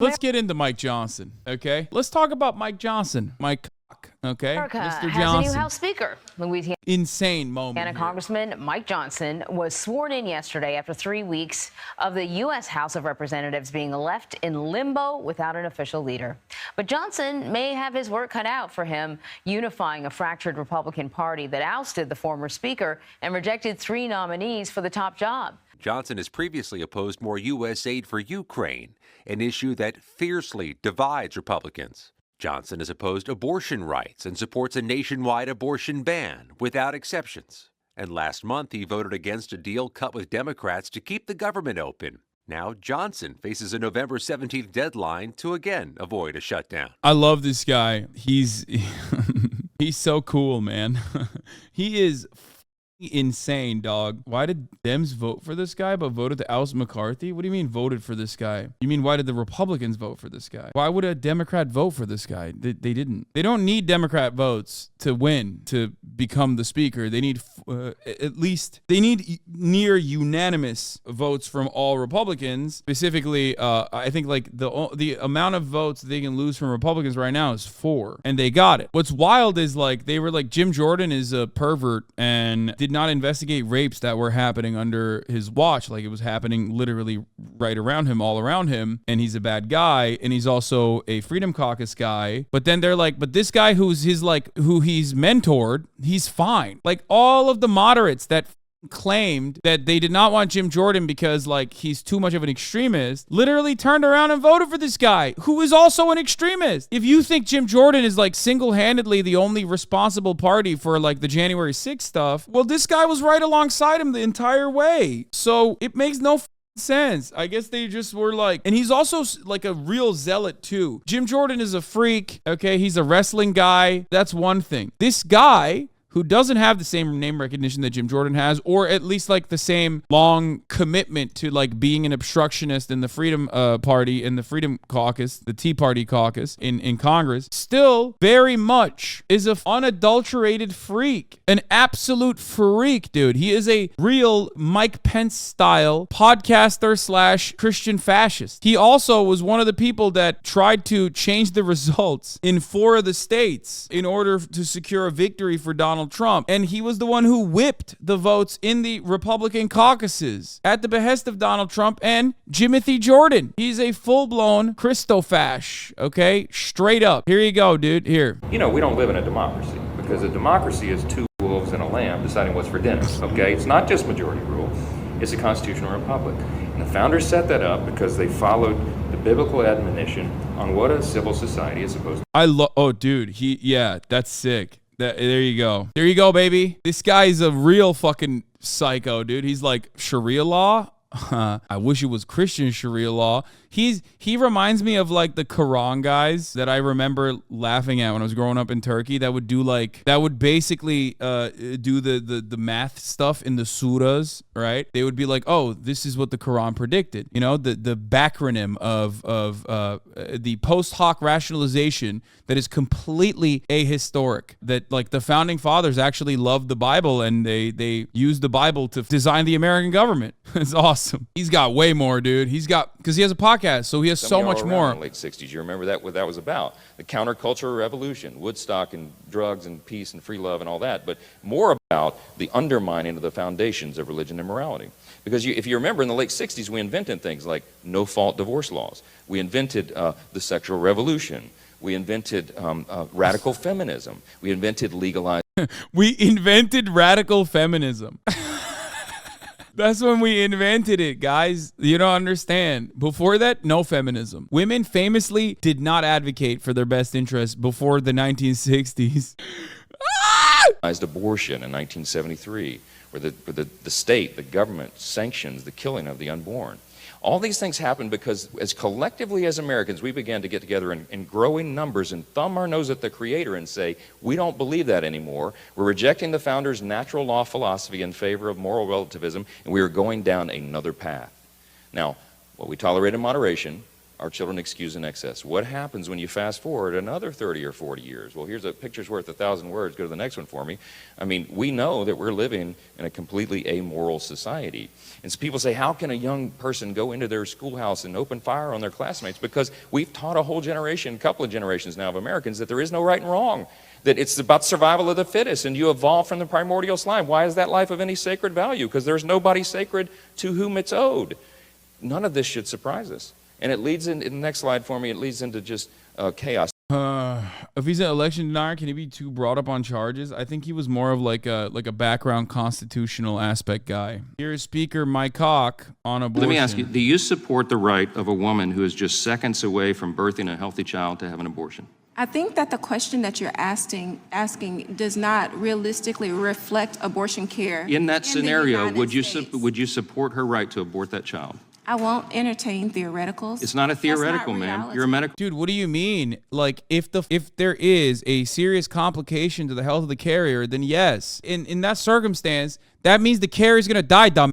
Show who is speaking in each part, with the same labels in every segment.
Speaker 1: Let's get into Mike Johnson, okay? Let's talk about Mike Johnson. Mike Cock, okay?
Speaker 2: America
Speaker 1: Mr.
Speaker 2: has
Speaker 1: Johnson.
Speaker 2: a new House Speaker. Louisiana
Speaker 1: Insane moment.
Speaker 2: Congressman Mike Johnson was sworn in yesterday after 3 weeks of the U.S. House of Representatives being left in limbo without an official leader. But Johnson may have his work cut out for him, unifying a fractured Republican Party that ousted the former Speaker and rejected 3 nominees for the top job.
Speaker 3: Johnson has previously opposed more U.S. aid for Ukraine, an issue that fiercely divides Republicans. Johnson has opposed abortion rights and supports a nationwide abortion ban without exceptions. And last month, he voted against a deal cut with Democrats to keep the government open. Now Johnson faces a November 17th deadline to again avoid a shutdown.
Speaker 1: I love this guy. He's so cool, man. He is insane, dog. Why did Dems vote for this guy but voted to oust McCarthy? What do you mean voted for this guy? You mean why did the Republicans vote for this guy? Why would a Democrat vote for this guy? They didn't. They don't need Democrat votes to win, to become the speaker. They need they need near unanimous votes from all Republicans. Specifically, I think like the amount of votes they can lose from Republicans right now is 4, and they got it. What's wild is like they were like Jim Jordan is a pervert and did not investigate rapes that were happening under his watch. Like it was happening literally right around him, all around him. And he's a bad guy. And he's also a Freedom Caucus guy. But then they're like, but this guy who he's mentored, he's fine. Like all of the moderates that claimed that they did not want Jim Jordan because like he's too much of an extremist, literally turned around and voted for this guy who is also an extremist. If you think Jim Jordan is like single-handedly the only responsible party for like the January 6th stuff, well, this guy was right alongside him the entire way. So it makes no sense. I guess they just were like, and he's also like a real zealot too. Jim Jordan is a freak. Okay. He's a wrestling guy. That's one thing. This guy who doesn't have the same name recognition that Jim Jordan has, or at least like the same long commitment to like being an obstructionist in the Freedom Party, in the Freedom Caucus, the Tea Party caucus in Congress, still very much is a unadulterated freak, an absolute freak, dude. He is a real Mike Pence style podcaster / Christian fascist. He also was one of the people that tried to change the results in 4 of the states in order to secure a victory for Donald Trump. And he was the one who whipped the votes in the Republican caucuses at the behest of Donald Trump and Jimothy Jordan. He's a full-blown Christofash, okay? Straight up. Here you go, dude. Here.
Speaker 4: You know, we don't live in a democracy because a democracy is 2 wolves and a lamb deciding what's for dinner, okay? It's not just majority rule. It's a constitutional republic. And the founders set that up because they followed the biblical admonition on what a civil society is supposed to.
Speaker 1: Oh, dude. Yeah, that's sick. There you go. There you go, baby. This guy is a real fucking psycho, dude. He's like, Sharia law? I wish it was Christian Sharia law. He reminds me of like the Quran guys that I remember laughing at when I was growing up in Turkey that would basically do the math stuff in the surahs, right? They would be like, oh, this is what the Quran predicted. You know, the backronym of the post hoc rationalization that is completely ahistoric, that like the founding fathers actually loved the Bible and they used the Bible to design the American government. It's awesome. He's got way more, dude. Because he has a podcast, so he has so much more.
Speaker 4: In the late 60s, you remember that, what that was about? The countercultural revolution, Woodstock and drugs and peace and free love and all that, but more about the undermining of the foundations of religion and morality. Because if you remember, in the late 60s, we invented things like no-fault divorce laws. We invented the sexual revolution. We invented radical feminism. We invented legalized.
Speaker 1: We invented radical feminism. That's when we invented it, guys. You don't understand. Before that, no feminism. Women famously did not advocate for their best interests before the 1960s.
Speaker 4: Abortion in 1973, where the state, the government, sanctions the killing of the unborn. All these things happened because as collectively as Americans, we began to get together in growing numbers and thumb our nose at the Creator and say, we don't believe that anymore. We're rejecting the founders' natural law philosophy in favor of moral relativism, and we are going down another path. Now, what we tolerate in moderation, Are children excused in excess? What happens when you fast forward another 30 or 40 years? Well, here's a picture's worth 1,000 words. Go to the next one for me. I mean, we know that we're living in a completely amoral society. And so people say, how can a young person go into their schoolhouse and open fire on their classmates? Because we've taught a whole generation, a couple of generations now of Americans, that there is no right and wrong, that it's about survival of the fittest, and you evolve from the primordial slime. Why is that life of any sacred value? Because there's nobody sacred to whom it's owed. None of this should surprise us. And it leads in the next slide for me, it leads into just chaos.
Speaker 1: If he's an election denier, can he be too brought up on charges? I think he was more of like a background constitutional aspect guy. Here's Speaker Mike Cock on abortion.
Speaker 4: Let me ask you, do you support the right of a woman who is just seconds away from birthing a healthy child to have an abortion?
Speaker 5: I think that the question that you're asking does not realistically reflect abortion care.
Speaker 4: In that scenario, would you
Speaker 5: States.
Speaker 4: support her right to abort that child?
Speaker 5: I won't entertain theoreticals.
Speaker 4: It's not a theoretical,
Speaker 5: That's not
Speaker 4: ma'am.
Speaker 5: reality.
Speaker 4: You're a medical.
Speaker 1: Dude, what do you mean? Like, if there is a serious complication to the health of the carrier, then yes. In that circumstance, that means the carrier's gonna die, dumb.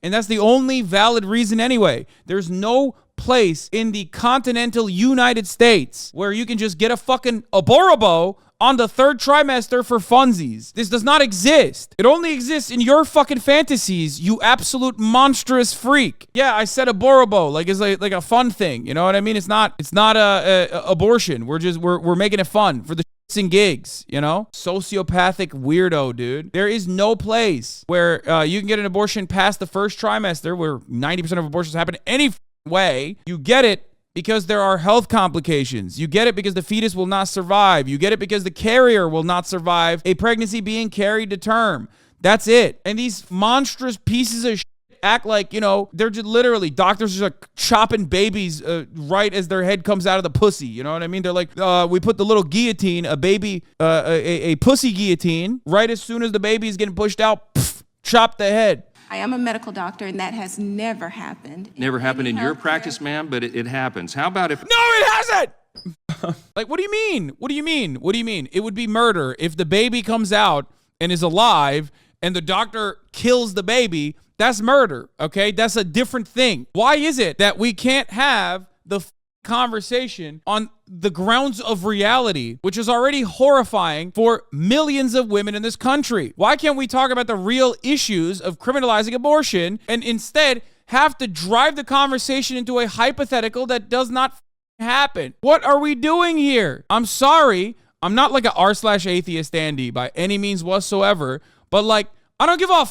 Speaker 1: And that's the only valid reason anyway. There's no place in the continental United States where you can just get a fucking aborabo on the third trimester for funsies. This does not exist. It only exists in your fucking fantasies, you absolute monstrous freak. Yeah, I said aborabo, like it's like a fun thing. You know what I mean? It's not a abortion. We're making it fun for the shits and gigs, you know? Sociopathic weirdo, dude. There is no place where you can get an abortion past the first trimester, where 90% of abortions happen any way. You get it because there are health complications. You get it because the fetus will not survive. You get it because the carrier will not survive a pregnancy being carried to term. That's it. And these monstrous pieces of shit act like, you know, they're just literally, doctors are like chopping babies right as their head comes out of the pussy. You know what I mean? They're like, we put the little guillotine, a pussy guillotine, right as soon as the baby is getting pushed out, pff, chop the head.
Speaker 5: I am a medical doctor, and that has never happened.
Speaker 4: Never happened in your
Speaker 5: healthcare.
Speaker 4: practice, ma'am, but it happens. How about if...
Speaker 1: No, it hasn't! Like, what do you mean? What do you mean? What do you mean? It would be murder if the baby comes out and is alive and the doctor kills the baby. That's murder, okay? That's a different thing. Why is it that we can't have the conversation on the grounds of reality, which is already horrifying for millions of women in this country? Why can't we talk about the real issues of criminalizing abortion and instead have to drive the conversation into a hypothetical that does not happen? What are we doing here? I'm sorry. I'm not like a r/atheist Andy by any means whatsoever, but like, I don't give a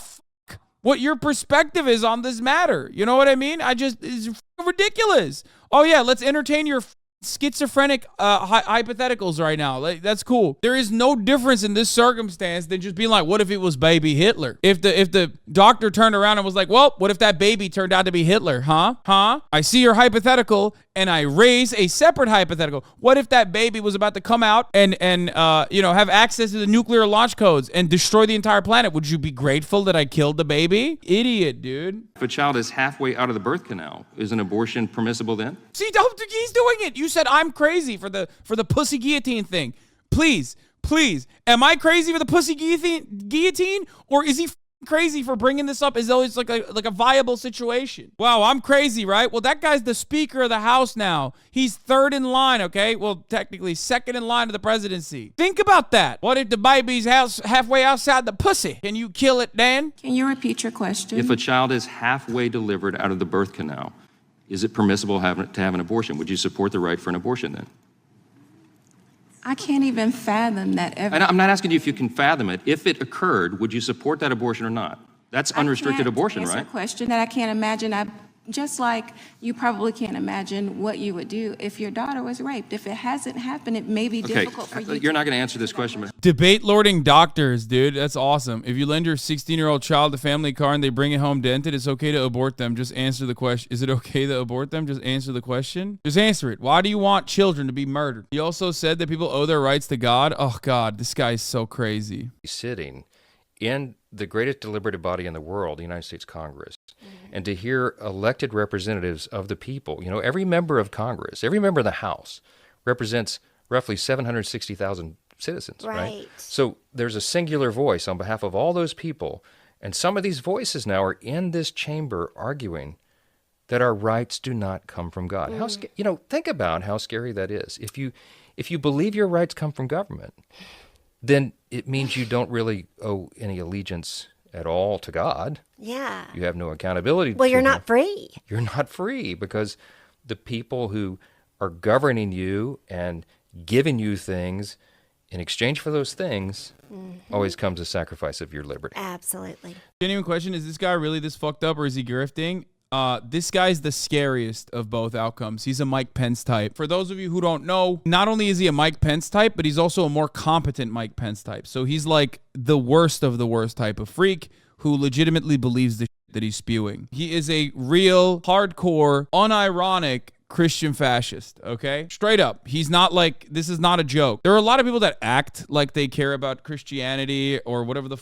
Speaker 1: what your perspective is on this matter. You know what I mean? It's ridiculous. Oh yeah, let's entertain your schizophrenic hypotheticals right now. Like, that's cool. There is no difference in this circumstance than just being like, what if it was baby Hitler? If the doctor turned around and was like, well, what if that baby turned out to be Hitler? Huh? I see your hypothetical and I raise a separate hypothetical. What if that baby was about to come out and have access to the nuclear launch codes and destroy the entire planet? Would you be grateful that I killed the baby? Idiot, dude.
Speaker 4: If a child is halfway out of the birth canal, is an abortion permissible then?
Speaker 1: See, he's doing it. You said I'm crazy for the pussy guillotine thing. Please, am I crazy for the pussy guillotine, or is he crazy for bringing this up as though it's like a viable situation? Wow, I'm crazy, right? Well, that guy's the Speaker of the House now. He's third in line, okay? Well, technically second in line to the presidency. Think about that. What if the baby's halfway outside the pussy? Can you kill it, Dan?
Speaker 5: Can you repeat your question?
Speaker 4: If a child is halfway delivered out of the birth canal, is it permissible to have an abortion? Would you support the right for an abortion then?
Speaker 5: I can't even fathom that ever.
Speaker 4: I'm not asking you if you can fathom it. If it occurred, would you support that abortion or not? That's unrestricted abortion, right?
Speaker 5: That's a question that I can't imagine. Just like you probably can't imagine what you would do if your daughter was raped. If it hasn't happened, it may be difficult for you.
Speaker 4: You're not going to answer this question, but
Speaker 1: Debate lording doctors, dude. That's awesome. If you lend your 16-year-old child a family car and they bring it home dented, it's okay to abort them. Just answer the question. Is it okay to abort them? Just answer the question. Just answer it. Why do you want children to be murdered? He also said that people owe their rights to God. Oh, God, this guy is so crazy.
Speaker 6: Sitting in the greatest deliberative body in the world, the United States Congress, and to hear elected representatives of the people, every member of Congress, every member of the House represents roughly 760,000 citizens, right? So there's a singular voice on behalf of all those people, and some of these voices now are in this chamber arguing that our rights do not come from God. Think about how scary that is. If you believe your rights come from government, then it means you don't really owe any allegiance at all to God.
Speaker 7: Yeah.
Speaker 6: You have no accountability.
Speaker 7: Well, you're
Speaker 6: him.
Speaker 7: not free.
Speaker 6: You're not free because the people who are governing you and giving you things in exchange for those things always comes a sacrifice of your liberty.
Speaker 7: Absolutely.
Speaker 1: Genuine question, is this guy really this fucked up or is he grifting? This guy's the scariest of both outcomes. He's a Mike Pence type. For those of you who don't know, not only is he a Mike Pence type, but he's also a more competent Mike Pence type. So he's like the worst of the worst type of freak who legitimately believes the shit that he's spewing. He is a real, hardcore, unironic Christian fascist, okay? Straight up. He's not like, this is not a joke. There are a lot of people that act like they care about Christianity or whatever the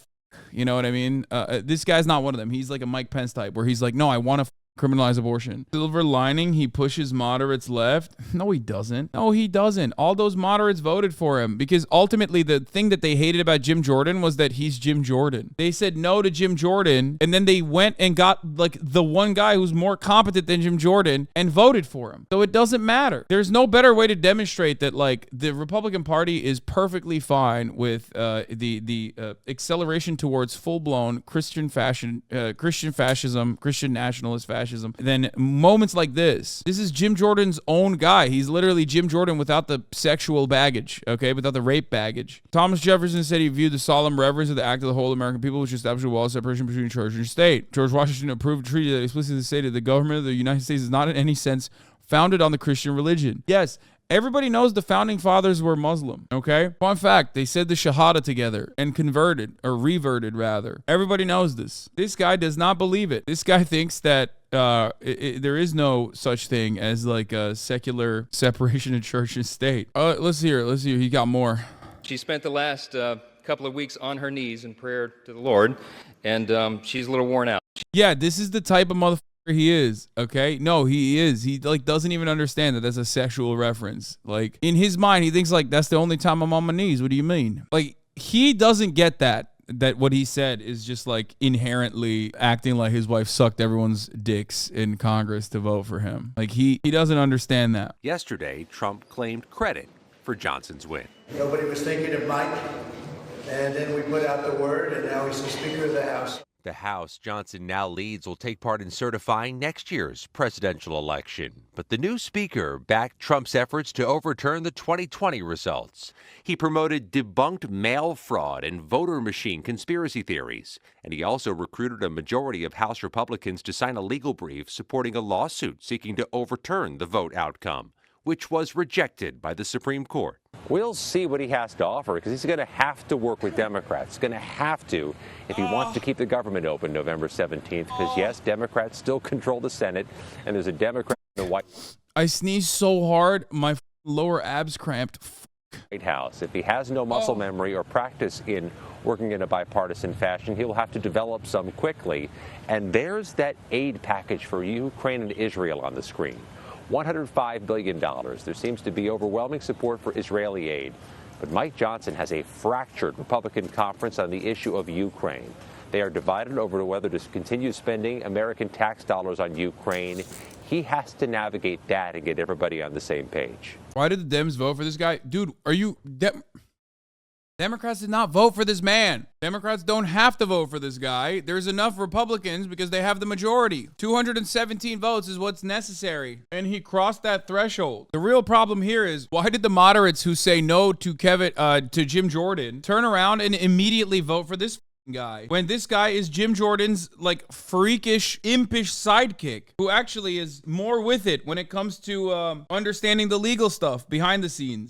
Speaker 1: you know what I mean? This guy's not one of them. He's like a Mike Pence type where he's like, no, I want to criminalize abortion. Silver lining, he pushes moderates left. No, he doesn't. No, he doesn't. All those moderates voted for him because ultimately the thing that they hated about Jim Jordan was that he's Jim Jordan. They said no to Jim Jordan, and then they went and got like the one guy who's more competent than Jim Jordan and voted for him. So it doesn't matter. There's no better way to demonstrate that like the Republican Party is perfectly fine with the acceleration towards full-blown Christian fascism, Christian nationalist fascism. Then moments like this is Jim Jordan's own guy. He's literally Jim Jordan without the sexual baggage, okay, without the rape baggage. Thomas Jefferson said he viewed the solemn reverence of the act of the whole American people, which established a wall of separation between church and state. George Washington approved a treaty that explicitly stated the government of the United States is not in any sense founded on the Christian religion. Yes, everybody knows the founding fathers were Muslim, okay? Fun fact, they said the Shahada together and converted, or reverted rather. Everybody knows this. This guy does not believe it. This guy thinks that there is no such thing as like a secular separation of church and state. Let's hear. He got more.
Speaker 4: She spent the last couple of weeks on her knees in prayer to the Lord, and she's a little worn out.
Speaker 1: Yeah, this is the type of motherfucker he is, okay? No, he is. He like doesn't even understand that that's a sexual reference. Like in his mind, he thinks like that's the only time I'm on my knees. What do you mean? Like he doesn't get that what he said is just like inherently acting like his wife sucked everyone's dicks in Congress to vote for him. Like he doesn't understand that.
Speaker 3: Yesterday, Trump claimed credit for Johnson's win.
Speaker 8: Nobody was thinking of Mike, and then we put out the word, and now he's the Speaker of the House.
Speaker 3: The House Johnson now leads will take part in certifying next year's presidential election. But the new speaker backed Trump's efforts to overturn the 2020 results. He promoted debunked mail fraud and voter machine conspiracy theories. And he also recruited a majority of House Republicans to sign a legal brief supporting a lawsuit seeking to overturn the vote outcome, which was rejected by the Supreme Court.
Speaker 9: We'll see what he has to offer because he's going to have to work with Democrats. He's going to have to if he wants to keep the government open November 17th because, yes, Democrats still control the Senate, and there's a Democrat in the White
Speaker 1: I sneezed so hard, my lower abs cramped.
Speaker 9: House. If he has no muscle memory or practice in working in a bipartisan fashion, he'll have to develop some quickly. And there's that aid package for Ukraine and Israel on the screen. $105 billion. There seems to be overwhelming support for Israeli aid. But Mike Johnson has a fractured Republican conference on the issue of Ukraine. They are divided over whether to continue spending American tax dollars on Ukraine. He has to navigate that and get everybody on the same page.
Speaker 1: Why did the Dems vote for this guy? Dude, are you... Democrats did not vote for this man. Democrats don't have to vote for this guy. There's enough Republicans because they have the majority. 217 votes is what's necessary. And he crossed that threshold. The real problem here is, why did the moderates who say no to Jim Jordan turn around and immediately vote for this guy when this guy is Jim Jordan's like freakish, impish sidekick who actually is more with it when it comes to understanding the legal stuff behind the scenes?